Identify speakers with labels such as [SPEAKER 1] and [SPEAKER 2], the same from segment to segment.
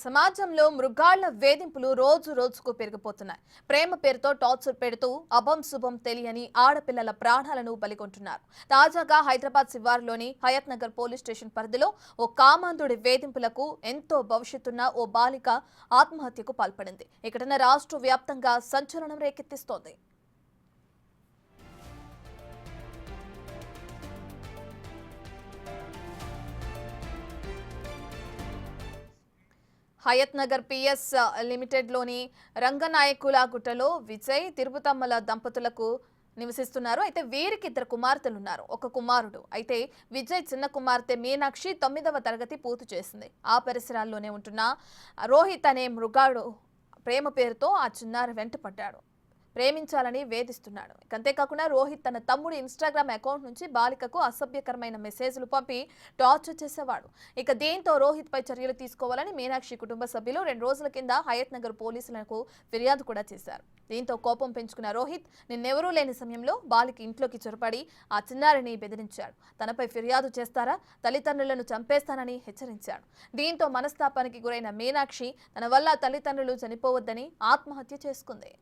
[SPEAKER 1] సమాజంలో మృగాళ్ల వేధింపులు రోజు రోజుకు పెరిగిపోతున్నాయి. ప్రేమ పేరుతో టార్చర్ పెడుతూ అభం శుభం తెలియని ఆడపిల్లల ప్రాణాలను బలికొంటున్నారు. తాజాగా హైదరాబాద్ శివారులోని హయత్ నగర్ పోలీస్ స్టేషన్ పరిధిలో ఓ కామాంధుడి వేధింపులకు ఎంతో భవిష్యత్తున్న ఓ బాలిక ఆత్మహత్యకు పాల్పడింది. ఈ ఘటన రాష్ట్ర వ్యాప్తంగా సంచలనం రేకెత్తిస్తోంది. హయత్ నగర్ పిఎస్ లిమిటెడ్ లోని రంగనాయకుల గుట్టలో విజయ్ తిరుపతమ్మల దంపతులకు నివసిస్తున్నారు. అయితే వీరికి ఇద్దరు కుమార్తెలు ఉన్నారు, ఒక కుమారుడు. అయితే విజయ్ చిన్న కుమార్తె మీనాక్షి 9వ తరగతి పూర్తి చేసింది. ఆ పరిసరాల్లోనే ఉంటున్న రోహిత్ అనే మృగాడు ప్రేమ పేరుతో ఆ చిన్నారి వెంట పడ్డాడు. ప్రేమించాలని వేధిస్తున్నాడు. అంతేకాకుండా రోహిత్ తన తమ్ముడి ఇన్స్టాగ్రామ్ అకౌంట్ నుంచి బాలికకు అసభ్యకరమైన మెసేజ్లు పంపి టార్చర్ చేసేవాడు. దీంతో రోహిత్ పై చర్యలు తీసుకోవాలని మీనాక్షి కుటుంబ సభ్యులు 2 రోజుల కింద హయత్ నగర్ పోలీసులకు ఫిర్యాదు కూడా చేశారు. దీంతో కోపం పెంచుకున్న రోహిత్ నిన్నెవరూ లేని సమయంలో బాలిక ఇంట్లోకి చొరబడి ఆ చిన్నారిని బెదిరించాడు. తనపై ఫిర్యాదు చేస్తారా, తల్లిదండ్రులను చంపేస్తానని హెచ్చరించాడు. దీంతో మనస్తాపానికి గురైన మీనాక్షి తన వల్ల తల్లిదండ్రులు చనిపోవద్దని ఆత్మహత్య చేసుకుంది.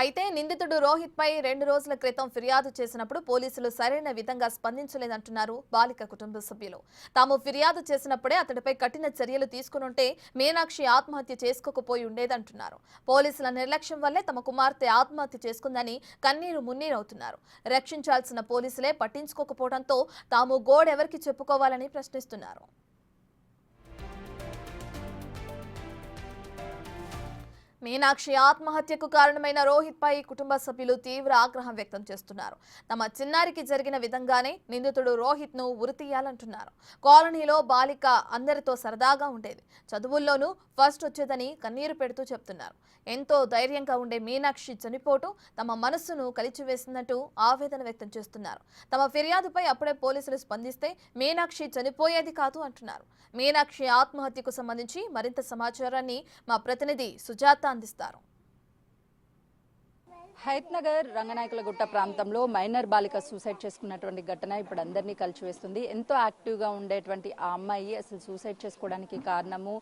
[SPEAKER 1] అయితే నిందితుడు రోహిత్ పై 2 రోజుల క్రితం ఫిర్యాదు చేసినప్పుడు పోలీసులు సరైన విధంగా స్పందించలేదంటున్నారు బాలిక కుటుంబ సభ్యులు. తాము ఫిర్యాదు చేసినప్పుడే అతడిపై కఠిన చర్యలు తీసుకునుంటే మీనాక్షి ఆత్మహత్య చేసుకోకపోయి ఉండేదంటున్నారు. పోలీసుల నిర్లక్ష్యం వల్లే తమ కుమార్తె ఆత్మహత్య చేసుకుందని కన్నీరు మున్నీరవుతున్నారు. రక్షించాల్సిన పోలీసులే పట్టించుకోకపోవడంతో తాము గోడెవరికి చెప్పుకోవాలని ప్రశ్నిస్తున్నారు. మీనాక్షి ఆత్మహత్యకు కారణమైన రోహిత్ పై కుటుంబ సభ్యులు తీవ్ర ఆగ్రహం వ్యక్తం చేస్తున్నారు. తమ చిన్నారికి జరిగిన విధంగానే నిందితుడు రోహిత్ ను ఉరితీయాలంటున్నారు. కాలనీలో బాలిక అందరితో సరదాగా ఉండేది, చదువుల్లోనూ ఫస్ట్ వచ్చేదని కన్నీరు పెడుతూ చెప్తున్నారు. ఎంతో ధైర్యంగా ఉండే మీనాక్షి చనిపోవటం తమ మనస్సును కలిచివేసినట్టు ఆవేదన వ్యక్తం చేస్తున్నారు. తమ ఫిర్యాదుపై అప్పుడే పోలీసులు స్పందిస్తే మీనాక్షి చనిపోయేది కాదు అంటున్నారు. మీనాక్షి ఆత్మహత్యకు సంబంధించి మరింత సమాచారాన్ని మా ప్రతినిధి సుజాత అందిస్తారు.
[SPEAKER 2] హయత్ నగర్ రంగనాయకులగుట్ట ప్రాంతంలో మైనర్ బాలిక సూసైడ్ చేసుకున్నటువంటి ఘటన ఇప్పుడు అందరినీ కలిసివేస్తుంది. ఎంతో యాక్టివ్గా ఉండేటువంటి ఆ అమ్మాయి అసలు సూసైడ్ చేసుకోవడానికి కారణము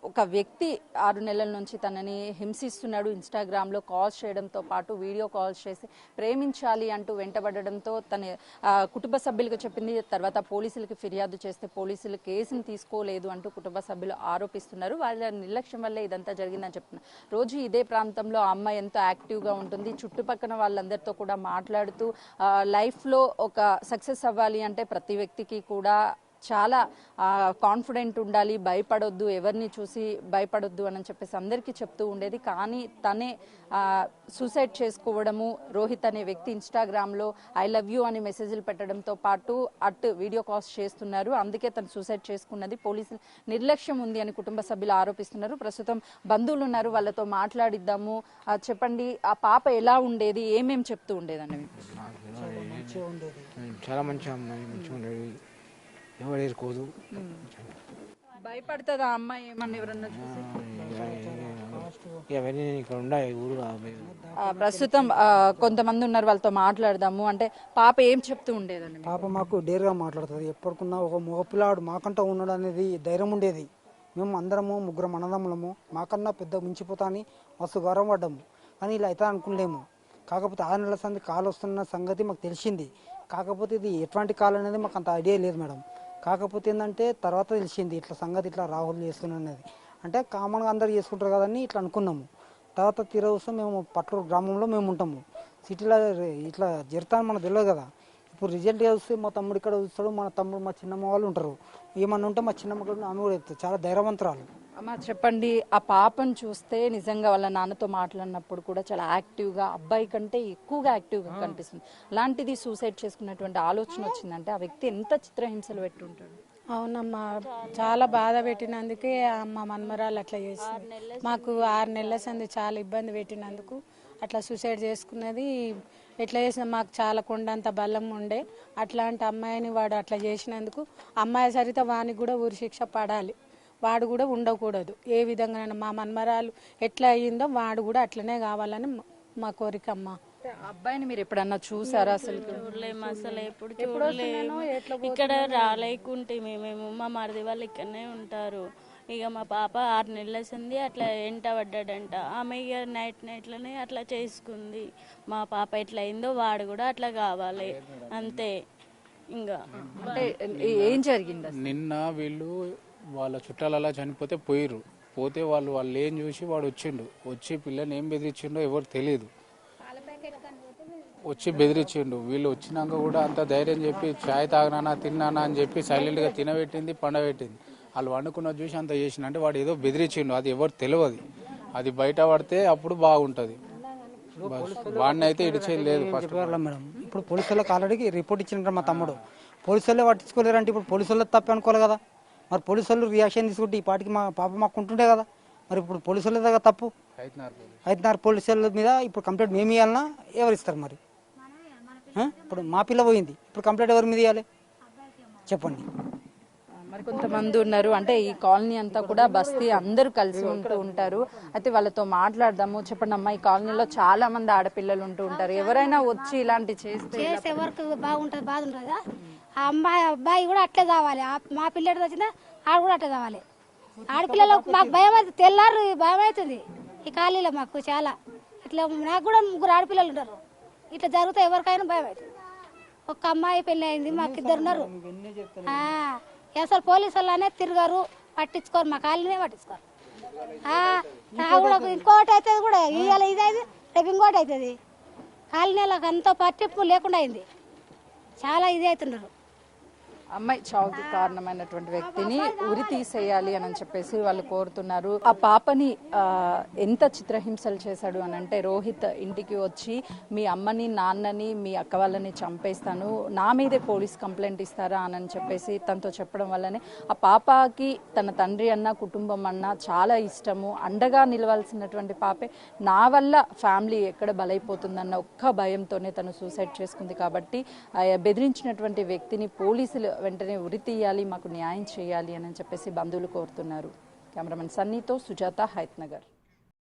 [SPEAKER 2] ఒక వ్యక్తి 6 నెలల నుంచి తనని హింసిస్తున్నాడు. ఇన్స్టాగ్రామ్లో కాల్స్ చేయడంతో పాటు వీడియో కాల్స్ చేసి ప్రేమించాలి అంటూ వెంటబడడంతో తన కుటుంబ సభ్యులకు చెప్పింది. తర్వాత పోలీసులకు ఫిర్యాదు చేస్తే పోలీసులు కేసును తీసుకోలేదు అంటూ కుటుంబ సభ్యులు ఆరోపిస్తున్నారు. వాళ్ళ నిర్లక్ష్యం వల్లే ఇదంతా జరిగిందని చెప్తున్నారు. రోజు ఇదే ప్రాంతంలో ఆ అమ్మాయి ఎంతో యాక్టివ్గా ఉంటుంది. చుట్టుపక్కల వాళ్ళందరితో కూడా మాట్లాడుతూ లైఫ్లో ఒక సక్సెస్ అవ్వాలి అంటే ప్రతి వ్యక్తికి కూడా చాలా కాన్ఫిడెంట్ ఉండాలి, భయపడొద్దు, ఎవరిని చూసి భయపడొద్దు అని చెప్పేసి అందరికీ చెప్తూ ఉండేది. కానీ తనే సూసైడ్ చేసుకోవడము, రోహిత్ అనే వ్యక్తి ఇన్స్టాగ్రామ్లో ఐ లవ్ యూ అని మెసేజ్లు పెట్టడంతో పాటు వీడియో కాల్స్ చేస్తున్నారు. అందుకే తను సూసైడ్ చేసుకున్నది. పోలీసులు నిర్లక్ష్యం ఉంది అని కుటుంబ సభ్యులు ఆరోపిస్తున్నారు. ప్రస్తుతం బంధువులు ఉన్నారు, వాళ్ళతో మాట్లాడిద్దాము. చెప్పండి, ఆ పాప ఎలా ఉండేది, ఏమేమి చెప్తూ ఉండేదండి?
[SPEAKER 3] చాలా మంచి అమ్మాయి, మంచిగా ఉండేది, ఎవరు ఎరుకోదు.
[SPEAKER 2] భయపడుతుంది ఆ అమ్మాయి ఏమన్నా ఎవరన్నా చూసి?
[SPEAKER 3] ఇక్కడ ఉండే ఊరు
[SPEAKER 2] ప్రస్తుతం కొంతమంది ఉన్నారు, వాళ్ళతో మాట్లాడదాము. అంటే పాప ఏం చెప్తూ ఉండేదండి?
[SPEAKER 4] పాప మాకు డేర్గా మాట్లాడుతుంది. ఎప్పటికున్నా ఒక మగపిల్లాడు మాకంటా ఉన్నాడు అనేది ధైర్యం ఉండేది. మేము అందరము 3 అన్నదమ్ములము, మాకన్నా పెద్ద మించిపోతా అని మస్తు గౌరవం పడ్డాము. కానీ ఇలా అయితే అనుకోలేము. కాకపోతే 6 నెలల సంది కాలు వస్తున్న సంగతి మాకు తెలిసింది. కాకపోతే ఇది ఎటువంటి కాలు అనేది మాకు అంత ఐడియా లేదు మేడం. కాకపోతే ఏంటంటే తర్వాత తెలిసింది ఇట్లా సంగతి, ఇట్లా రాహుల్ చేస్తున్నాడు అనేది. అంటే కామన్గా అందరు చేసుకుంటారు కదని ఇట్లా అనుకున్నాము. తర్వాత తీరా వస్తే మేము పట్లూరు గ్రామంలో మేము ఉంటాము. సిటీలో ఇట్లా జరుగుతాను మనకు తెలియదు కదా. ఇప్పుడు రిజల్ట్ చూస్తే మా తమ్ముడు ఇక్కడ చూస్తాడు, మన తమ్ముడు మా చిన్నమ్మ వాళ్ళు ఉంటారు. ఏమన్నా ఉంటే మా చిన్నమ్మ కూడా ఆమె కూడా చెప్తారు. చాలా ధైర్యవంతురాలు.
[SPEAKER 2] అమ్మ చెప్పండి, ఆ పాపను చూస్తే నిజంగా వాళ్ళ నాన్నతో మాట్లాడినప్పుడు కూడా చాలా యాక్టివ్గా, అబ్బాయి కంటే ఎక్కువగా యాక్టివ్గా కనిపిస్తుంది. అలాంటిది సూసైడ్ చేసుకున్నటువంటి ఆలోచన వచ్చిందంటే ఆ వ్యక్తి ఎంత చిత్రహింసలు పెట్టుంటాడు?
[SPEAKER 5] అవునమ్మా, చాలా బాధ పెట్టినందుకే అమ్మ మన్మరాలు అట్లా చేసింది. మాకు 6 నెలల సంది చాలా ఇబ్బంది పెట్టినందుకు అట్లా సూసైడ్ చేసుకున్నది. ఎట్లా చేసిన మాకు చాలా కొండంత బలం ఉండే. అట్లాంటి అమ్మాయిని వాడు అట్లా చేసినందుకు అమ్మాయి సరిత వానికి కూడా ఊరి శిక్ష పడాలి. వాడు కూడా ఉండకూడదు. ఏ విధంగా మా మన్మరాలు ఎట్లా అయ్యిందో వాడు కూడా అట్లనే కావాలని మా కోరిక అమ్మ.
[SPEAKER 2] అబ్బాయిని మీరు ఎప్పుడన్నా చూసారా అసలు?
[SPEAKER 6] చూడలేము అసలు, ఎప్పుడు చూడలేము. ఇక్కడ రాలేకుంటే మేము మా మరిది వాళ్ళు ఇక్కడనే ఉంటారు. ఇక మా పాప 6 నెలల సంది అట్లా ఎంట పడ్డాడంట. ఆమె ఇక నైట్లోనే అట్లా చేసుకుంది. మా పాప ఎట్లా అయిందో వాడు కూడా అట్లా కావాలి అంతే. ఇంకా
[SPEAKER 2] అంటే ఏం జరిగింది అసలు?
[SPEAKER 7] నిన్న వీళ్ళు వాళ్ళ చుట్టాలు అలా చనిపోతే పోతే వాళ్ళు ఏం చూసి వాడు వచ్చి పిల్లని ఏం బెదిరించిండో ఎవరు తెలియదు. వచ్చి బెదిరించిండు. వీళ్ళు వచ్చినాక కూడా అంత ధైర్యం చెప్పి చాయ్ తాగినానా తిన్నానా అని చెప్పి సైలెంట్గా తినబెట్టింది, పండబెట్టింది. వాళ్ళు వండుకున్న చూసి అంత చేసిన అంటే వాడు ఏదో బెదిరించిండు, అది ఎవరు తెలియదు. అది బయట పడితే అప్పుడు బాగుంటుంది. వాడిని అయితే ఇడిచేది లేదు ఫస్ట్.
[SPEAKER 4] మేడం ఇప్పుడు పోలీసులకు ఆల్రెడీ రిపోర్ట్ ఇచ్చిండ్రు మా తమ్ముడు. పోలీసులే పట్టించుకోలేరంటే ఇప్పుడు పోలీసులు తప్పి అనుకోవాలి కదా. మరి పోలీసులు రియాక్షన్ తీసుకుంటే ఈ పాటికి మా పాప మాకు ఉంటుండే కదా. మరి ఇప్పుడు పోలీసుల దగ్గర తప్పు అయితున్నారు. పోలీసుల మీద ఇప్పుడు కంప్లైంట్ మేము ఇవ్వాలన్నా ఎవరు ఇస్తారు? మరి ఇప్పుడు మా పిల్ల పోయింది, ఇప్పుడు కంప్లైంట్ ఎవరి మీద ఇవ్వాలి చెప్పండి?
[SPEAKER 2] మరి కొంతమంది ఉన్నారు, అంటే ఈ కాలనీ అంతా కూడా బస్తీ అందరూ కలిసి ఉంటూ ఉంటారు. అయితే వాళ్ళతో మాట్లాడదాము. చెప్పండి అమ్మా, ఈ కాలనీలో చాలా మంది ఆడపిల్లలు ఉంటూ ఉంటారు. ఎవరైనా వచ్చి ఇలాంటి చేస్తే
[SPEAKER 8] ఎవరికి బాగుంటుంది, బాధ ఉంటుంది. ఆ అబ్బాయి కూడా అట్లే కావాలి. మా పిల్లడికి వచ్చిందా ఆడ కూడా అట్లే కావాలి. ఆడపిల్లలకు మాకు భయం అవుతుంది, తెల్లారు భయం అవుతుంది ఈ కాలనీలో మాకు చాలా. ఇట్లా నాకు కూడా 3 ఆడపిల్లలు ఉంటారు. ఇట్లా జరిగితే ఎవరికైనా భయం అవుతుంది. ఒక అమ్మాయి పెళ్ళి అయింది, మాకు 2 ఉన్నారు. అసలు పోలీసు వాళ్ళనే తిరగరు, పట్టించుకోరు, మా కాలనీ పట్టించుకోరు. కూడా ఇంకోటి అవుతుంది కూడా, ఇవాళ ఇది అయితే రేపు ఇంకోటి అవుతుంది. కాలనీలకు అంత పట్టింపు లేకుండా అయింది, చాలా ఇది అవుతున్నారు.
[SPEAKER 2] అమ్మాయి చావుకి కారణమైనటువంటి వ్యక్తిని ఉరి తీసేయాలి అని చెప్పేసి వాళ్ళు కోరుతున్నారు. ఆ పాపని ఎంత చిత్రహింసలు చేశాడు అని అంటే, రోహిత్ ఇంటికి వచ్చి మీ అమ్మని నాన్నని మీ అక్క వాళ్ళని చంపేస్తాను, నా మీదే పోలీస్ కంప్లైంట్ ఇస్తారా అని చెప్పేసి తనతో చెప్పడం వల్లనే ఆ పాపకి తన తండ్రి అన్న కుటుంబం అన్న చాలా ఇష్టము. అండగా నిలవాల్సినటువంటి పాపే నా వల్ల ఫ్యామిలీ ఎక్కడ బలైపోతుందన్న ఒక్క భయంతోనే తను సూసైడ్ చేసుకుంది. కాబట్టి బెదిరించినటువంటి వ్యక్తిని పోలీసులు వెంటనే ఉరి తీయాలి, మాకు న్యాయం చేయాలి అని చెప్పేసి బంధువులు కోరుతున్నారు. కెమెరామెన్ సన్నీతో సుజాత, హైత్ నగర్.